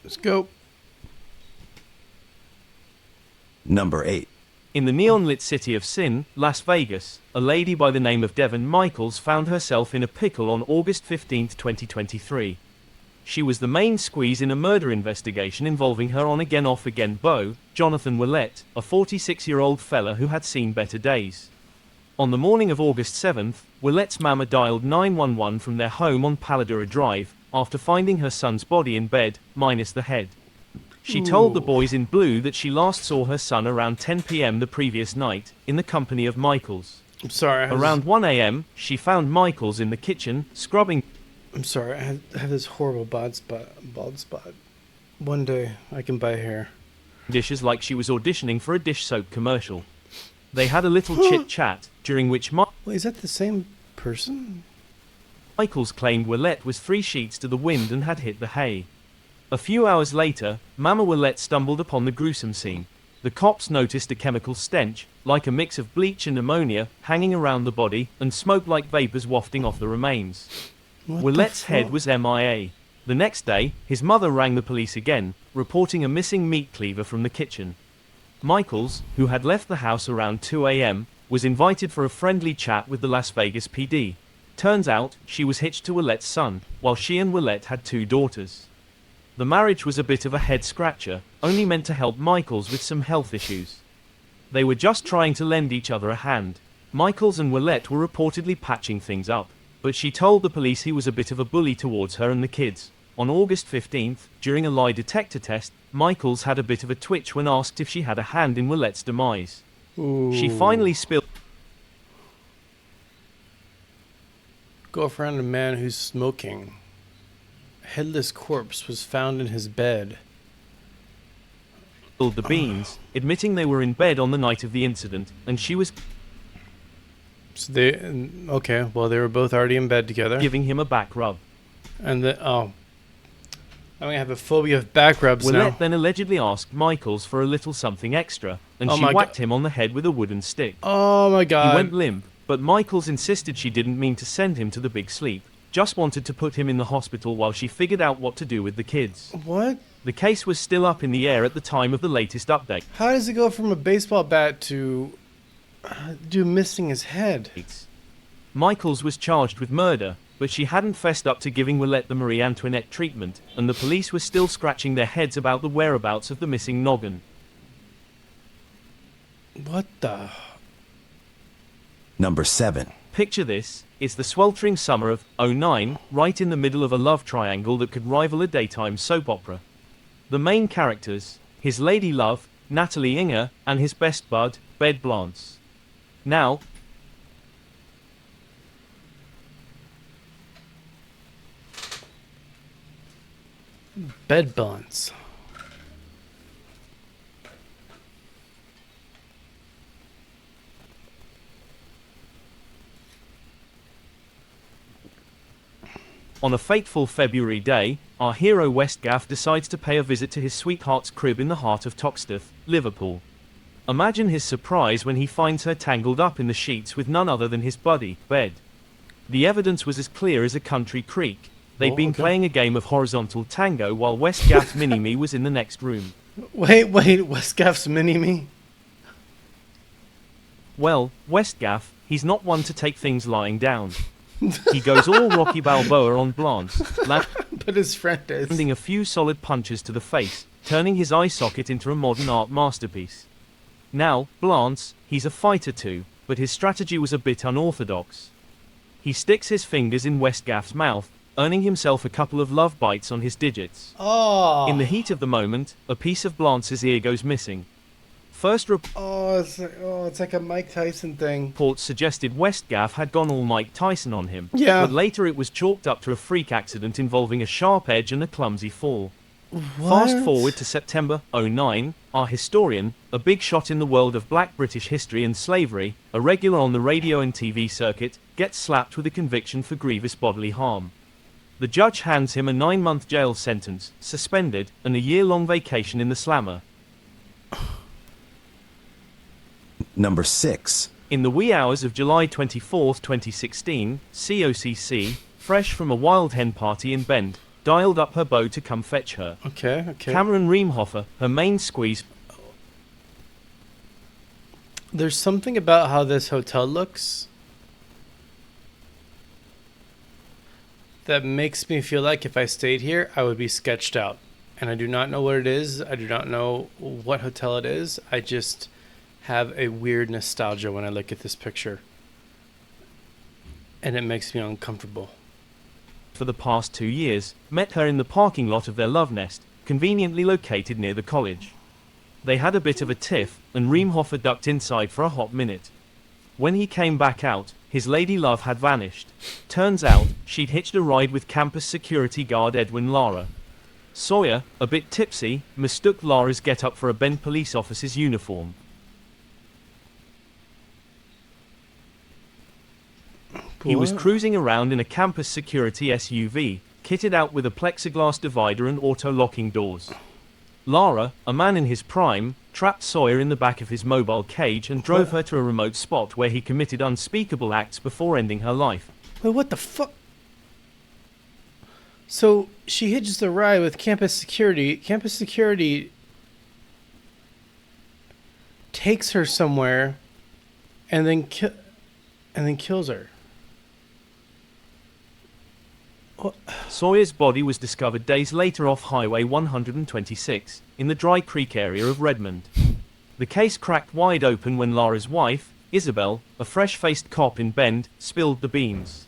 Let's go. Number 8. In the neon-lit city of Sin, Las Vegas, a lady by the name of Devon Michaels found herself in a pickle on August 15, 2023. She was the main squeeze in a murder investigation involving her on-again off-again beau, Jonathan Willett, a 46-year-old fella who had seen better days. On the morning of August 7th, Willett's mama dialed 911 from their home on Paladura Drive, after finding her son's body in bed, minus the head. She told the boys in blue that she last saw her son around 10 p.m. the previous night, in the company of Michaels. I'm sorry. Around 1 a.m., she found Michaels in the kitchen, scrubbing. I'm sorry. I have this horrible bald spot. One day I can buy hair. Dishes like she was auditioning for a dish soap commercial. They had a little chit-chat, during which Wait, is that the same person? Michaels claimed Willett was 3 sheets to the wind and had hit the hay. A few hours later, Mama Willett stumbled upon the gruesome scene. The cops noticed a chemical stench, like a mix of bleach and ammonia, hanging around the body, and smoke-like vapors wafting off the remains. Willett's head was MIA. The next day, his mother rang the police again, reporting a missing meat cleaver from the kitchen. Michaels, who had left the house around 2 a.m., was invited for a friendly chat with the Las Vegas PD. Turns out, she was hitched to Willett's son, while she and Willett had 2 daughters. The marriage was a bit of a head-scratcher, only meant to help Michaels with some health issues. They were just trying to lend each other a hand. Michaels and Willett were reportedly patching things up, but she told the police he was a bit of a bully towards her and the kids. On August 15th, during a lie detector test, Michaels had a bit of a twitch when asked if she had a hand in Willett's demise. She finally spilled. Girlfriend, a man who's smoking. Headless corpse was found in his bed. The beans, admitting they were in bed on the night of the incident, and she was So okay, well they were both already in bed together. giving him a back rub. And I'm gonna have a phobia of back rubs Willett now. then allegedly asked Michaels for a little something extra, and Oh she my whacked him on the head with a wooden stick. Oh my He god. went limp, but Michaels insisted she didn't mean to send him to the big sleep, just wanted to put him in the hospital while she figured out what to do with the kids. What? The case was still up in the air at the time of the latest update. How does it go from a baseball bat to missing his head? Michaels was charged with murder, but she hadn't fessed up to giving Willett the Marie Antoinette treatment, and the police were still scratching their heads about the whereabouts of the missing noggin. What the? Number 7. Picture this, it's the sweltering summer of '09, right in the middle of a love triangle that could rival a daytime soap opera. The main characters, his lady love, Natalie Inger, and his best bud, Bed Blance. Now, Bed buns. on a fateful February day, our hero Westgaff decides to pay a visit to his sweetheart's crib in the heart of Toxteth, Liverpool. Imagine his surprise when he finds her tangled up in the sheets with none other than his buddy, Bed. The evidence was as clear as a country creek. They'd been playing a game of horizontal tango while Westgaff's mini-me was in the next room. Wait, Westgaff's mini-me? Well, Westgaff, he's not one to take things lying down. He goes all Rocky Balboa on Blance, But his friend is. landing a few solid punches to the face, turning his eye socket into a modern art masterpiece. Now, Blance, he's a fighter too, but his strategy was a bit unorthodox. He sticks his fingers in Westgaff's mouth, earning himself a couple of love bites on his digits. Oh. In the heat of the moment, a piece of Blance's ear goes missing. First It's like a Mike Tyson thing. reports suggested Westgaff had gone all Mike Tyson on him, Yeah. but later it was chalked up to a freak accident involving a sharp edge and a clumsy fall. What? Fast forward to September '09, our historian, a big shot in the world of black British history and slavery, a regular on the radio and TV circuit, gets slapped with a conviction for grievous bodily harm. The judge hands him a 9-month jail sentence, suspended, and a year-long vacation in the slammer. Number 6. In the wee hours of July 24, 2016, COCC, fresh from a wild hen party in Bend, dialed up her beau to come fetch her. Okay. Cameron Reimhofer, her main squeeze. There's something about how this hotel looks that makes me feel like if I stayed here, I would be sketched out. And I do not know what it is. I do not know what hotel it is. I just have a weird nostalgia when I look at this picture. And it makes me uncomfortable. For the past 2 years, met her in the parking lot of their love nest, conveniently located near the college. They had a bit of a tiff, and Reimhofer ducked inside for a hot minute. When he came back out, his lady love had vanished. Turns out, she'd hitched a ride with campus security guard Edwin Lara. Sawyer, a bit tipsy, mistook Lara's get-up for a Bend police officer's uniform. He was cruising around in a campus security SUV, kitted out with a plexiglass divider and auto-locking doors. Lara, a man in his prime, trapped Sawyer in the back of his mobile cage and drove her to a remote spot where he committed unspeakable acts before ending her life. Wait, what the fuck? So she hitches the ride with campus security. Campus security takes her somewhere and then kills her. Sawyer's body was discovered days later off Highway 126, in the Dry Creek area of Redmond. The case cracked wide open when Lara's wife, Isabel, a fresh-faced cop in Bend, spilled the beans.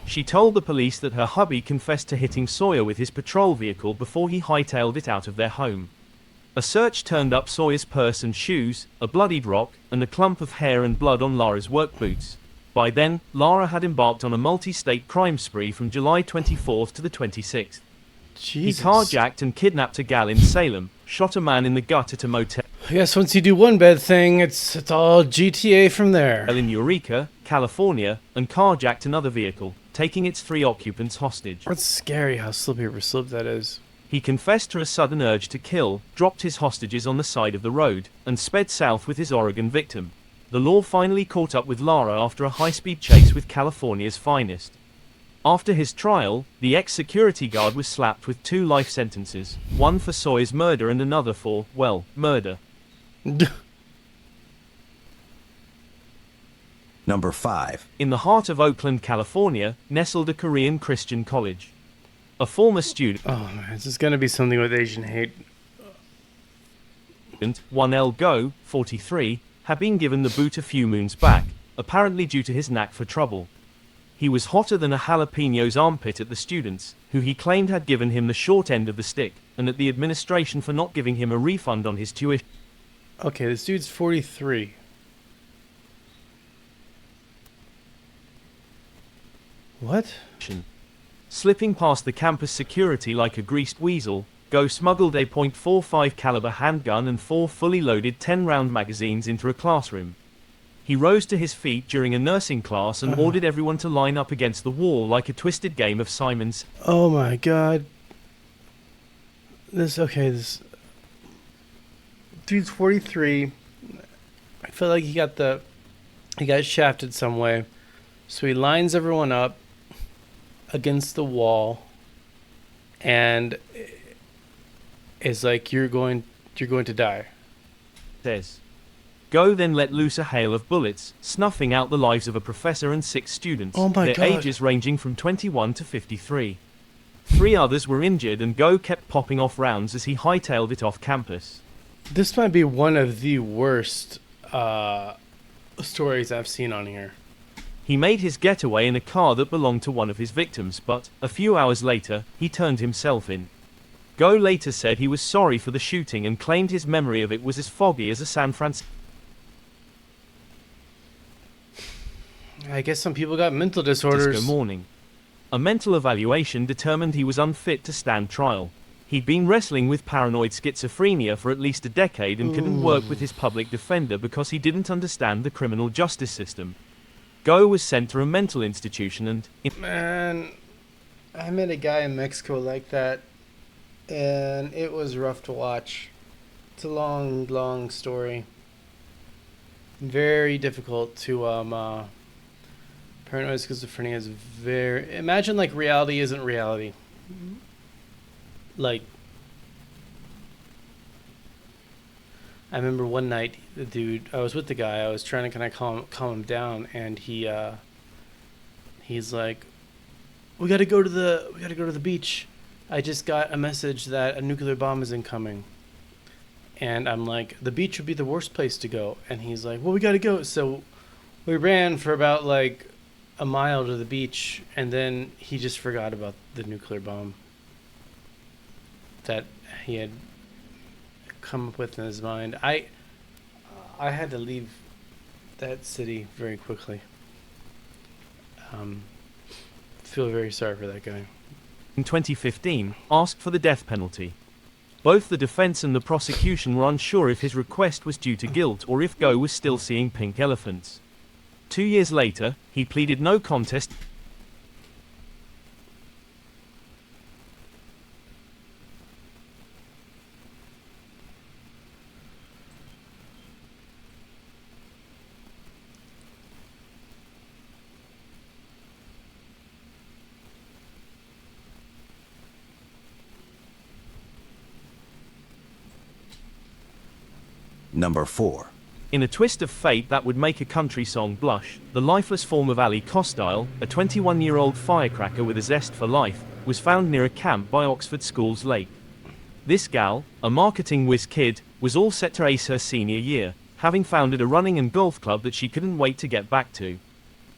She told the police that her hubby confessed to hitting Sawyer with his patrol vehicle before he hightailed it out of their home. A search turned up Sawyer's purse and shoes, a bloodied rock, and a clump of hair and blood on Lara's work boots. By then, Lara had embarked on a multi-state crime spree from July 24th to the 26th. Jesus. He carjacked and kidnapped a gal in Salem, shot a man in the gut at a motel I guess once you do one bad thing, it's all GTA from there. in Eureka, California, and carjacked another vehicle, taking its 3 occupants hostage. It's scary how slippery slip that is. He confessed to a sudden urge to kill, dropped his hostages on the side of the road, and sped south with his Oregon victim. The law finally caught up with Lara after a high-speed chase with California's finest. After his trial, the ex-security guard was slapped with 2 life sentences, one for Sawyer's murder and another for, well, murder. Number 5. In the heart of Oakland, California, nestled a Korean Christian college. A former student, Oh man, this is gonna be something with Asian hate. 1L Go, 43, had been given the boot a few moons back, apparently due to his knack for trouble. He was hotter than a jalapeno's armpit at the students, who he claimed had given him the short end of the stick, and at the administration for not giving him a refund on his tuition. Okay, this dude's 43. What? Slipping past the campus security like a greased weasel, Go smuggled a .45 caliber handgun and 4 fully loaded 10-round magazines into a classroom. He rose to his feet during a nursing class and ordered everyone to line up against the wall like a twisted game of Simon's. Oh my god. This dude's 43. I feel like he got shafted some way. So he lines everyone up against the wall and is like, you're going to die. Says. Go then let loose a hail of bullets, snuffing out the lives of a professor and 6 students, Oh my their God. ages ranging from 21 to 53. 3 others were injured and Go kept popping off rounds as he hightailed it off campus. This might be one of the worst stories I've seen on here. He made his getaway in a car that belonged to one of his victims, but, a few hours later, he turned himself in. Go later said he was sorry for the shooting and claimed his memory of it was as foggy as a San Francisco. I guess some people got mental disorders. Morning. A mental evaluation determined he was unfit to stand trial. He'd been wrestling with paranoid schizophrenia for at least a decade and couldn't work with his public defender because he didn't understand the criminal justice system. Go was sent to a mental institution and... Man, I met a guy in Mexico like that, and it was rough to watch. It's a long, long story. Very difficult to, paranoid schizophrenia is very... Imagine like reality isn't reality. like, I remember one night, the dude, I was with the guy, I was trying to kind of calm him down, and he's like, we gotta go to the beach. I just got a message that a nuclear bomb is incoming. And I'm like, the beach would be the worst place to go. And he's like, well, we gotta go. So we ran for about like a mile to the beach, and then he just forgot about the nuclear bomb that he had come up with in his mind. I had to leave that city very quickly. Feel very sorry for that guy. In 2015, asked for the death penalty. Both the defense and the prosecution were unsure if his request was due to guilt or if Go was still seeing pink elephants. 2 years later, he pleaded no contest. Number 4. In a twist of fate that would make a country song blush, the lifeless form of Ali Costile, a 21-year-old firecracker with a zest for life, was found near a camp by Oxford Schools Lake. This gal, a marketing whiz kid, was all set to ace her senior year, having founded a running and golf club that she couldn't wait to get back to.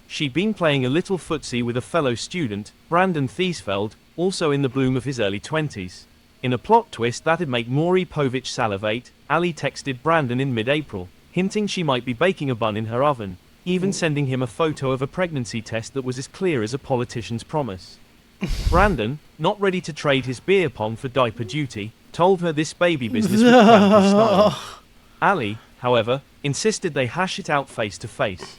She'd been playing a little footsie with a fellow student, Brandon Thiesfeld, also in the bloom of his early 20s. In a plot twist that'd make Maury Povich salivate, Ali texted Brandon in mid-April, hinting she might be baking a bun in her oven, even sending him a photo of a pregnancy test that was as clear as a politician's promise. Brandon, not ready to trade his beer pong for diaper duty, told her this baby business would cramp his style. Ali, however, insisted they hash it out face to face.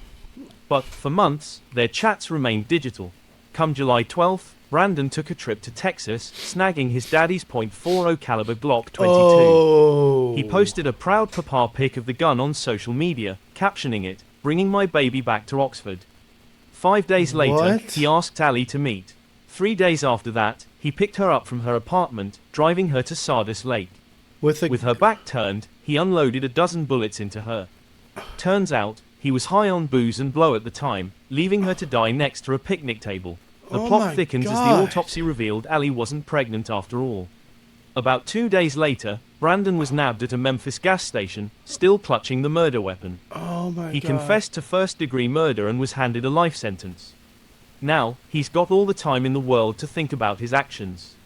But, for months, their chats remained digital. Come July 12th, Brandon took a trip to Texas, snagging his daddy's .40 caliber Glock 22. Oh. He posted a proud papa pic of the gun on social media, captioning it, "Bringing my baby back to Oxford." 5 days later, What? he asked Ali to meet. 3 days after that, he picked her up from her apartment, driving her to Sardis Lake. With her back turned, he unloaded a dozen bullets into her. Turns out, he was high on booze and blow at the time, leaving her to die next to a picnic table. The Oh plot my thickens as the God. autopsy revealed Ali wasn't pregnant after all. About 2 days later, Brandon was nabbed at a Memphis gas station, still clutching the murder weapon. Oh my He God. confessed to first-degree murder and was handed a life sentence. Now, he's got all the time in the world to think about his actions.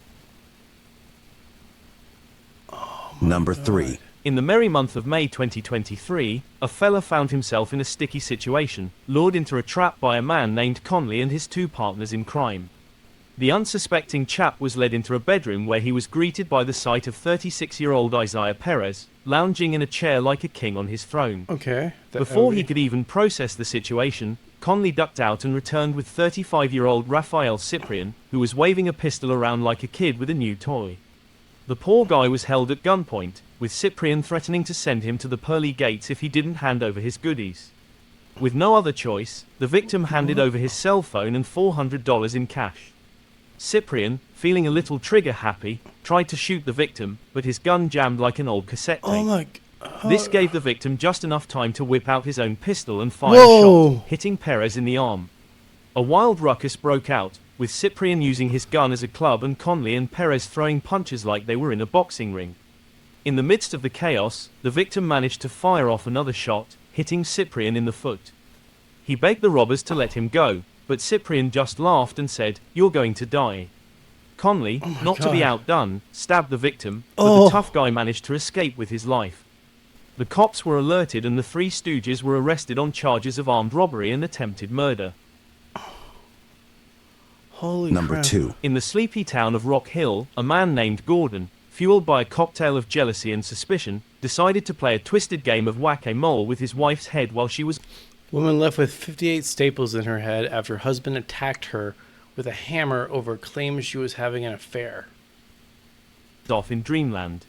Number 3. In the merry month of May 2023, a fella found himself in a sticky situation, lured into a trap by a man named Conley and his 2 partners in crime. The unsuspecting chap was led into a bedroom where he was greeted by the sight of 36-year-old Isaiah Perez, lounging in a chair like a king on his throne. Okay. Before he could even process the situation, Conley ducked out and returned with 35-year-old Raphael Cyprian, who was waving a pistol around like a kid with a new toy. The poor guy was held at gunpoint, with Cyprian threatening to send him to the pearly gates if he didn't hand over his goodies. With no other choice, the victim handed over his cell phone and $400 in cash. Cyprian, feeling a little trigger happy, tried to shoot the victim, but his gun jammed like an old cassette tape. Oh my. This gave the victim just enough time to whip out his own pistol and fire a Whoa. shot, hitting Perez in the arm. A wild ruckus broke out, with Cyprian using his gun as a club and Conley and Perez throwing punches like they were in a boxing ring. In the midst of the chaos, the victim managed to fire off another shot, hitting Cyprian in the foot. He begged the robbers to let him go, but Cyprian just laughed and said, "You're going to die." Conley, not to be God. outdone, stabbed the victim, but Oh. the tough guy managed to escape with his life. The cops were alerted and the 3 stooges were arrested on charges of armed robbery and attempted murder. Holy Number crap. 2. In the sleepy town of Rock Hill, a man named Gordon, fueled by a cocktail of jealousy and suspicion, decided to play a twisted game of whack-a-mole with his wife's head while she was Woman left with 58 staples in her head after husband attacked her with a hammer over claims she was having an affair. off in dreamland.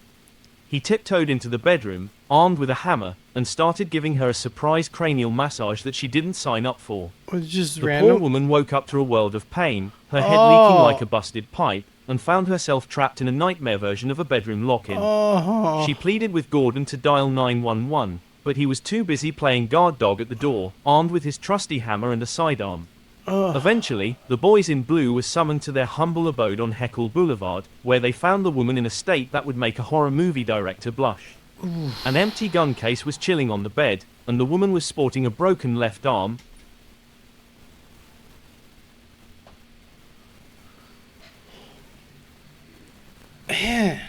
He tiptoed into the bedroom, armed with a hammer, and started giving her a surprise cranial massage that she didn't sign up for. Was it just The random? poor woman woke up to a world of pain, her head Oh. leaking like a busted pipe, and found herself trapped in a nightmare version of a bedroom lock-in. Oh. She pleaded with Gordon to dial 911, but he was too busy playing guard dog at the door, armed with his trusty hammer and a sidearm. Eventually, the boys in blue were summoned to their humble abode on Heckle Boulevard, where they found the woman in a state that would make a horror movie director blush. An empty gun case was chilling on the bed, and the woman was sporting a broken left arm. Man,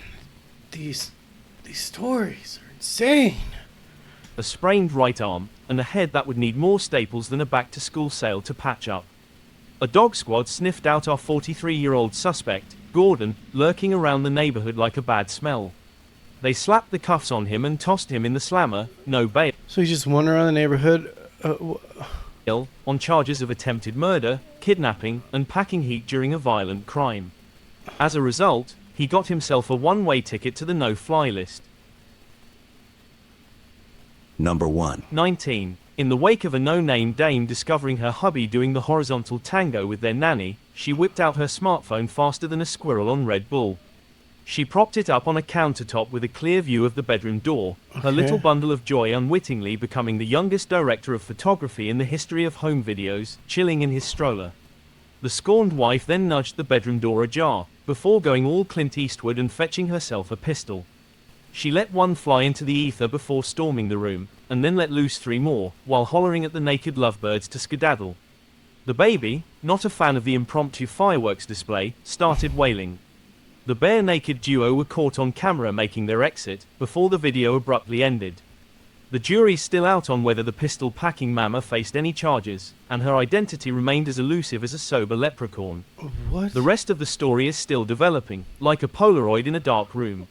these stories are insane. A sprained right arm, and a head that would need more staples than a back-to-school sale to patch up. A dog squad sniffed out our 43-year-old suspect, Gordon, lurking around the neighborhood like a bad smell. They slapped the cuffs on him and tossed him in the slammer, no bail, So he just went around the neighborhood. on charges of attempted murder, kidnapping, and packing heat during a violent crime. As a result, he got himself a one-way ticket to the no-fly list. Number 1. 19. In the wake of a no-name dame discovering her hubby doing the horizontal tango with their nanny, she whipped out her smartphone faster than a squirrel on Red Bull. She propped it up on a countertop with a clear view of the bedroom door, her little bundle of joy unwittingly becoming the youngest director of photography in the history of home videos, chilling in his stroller. The scorned wife then nudged the bedroom door ajar, before going all Clint Eastwood and fetching herself a pistol. She let one fly into the ether before storming the room, and then let loose 3 more, while hollering at the naked lovebirds to skedaddle. The baby, not a fan of the impromptu fireworks display, started wailing. The bare-naked duo were caught on camera making their exit, before the video abruptly ended. The jury's still out on whether the pistol-packing mama faced any charges, and her identity remained as elusive as a sober leprechaun. What? The rest of the story is still developing, like a Polaroid in a dark room.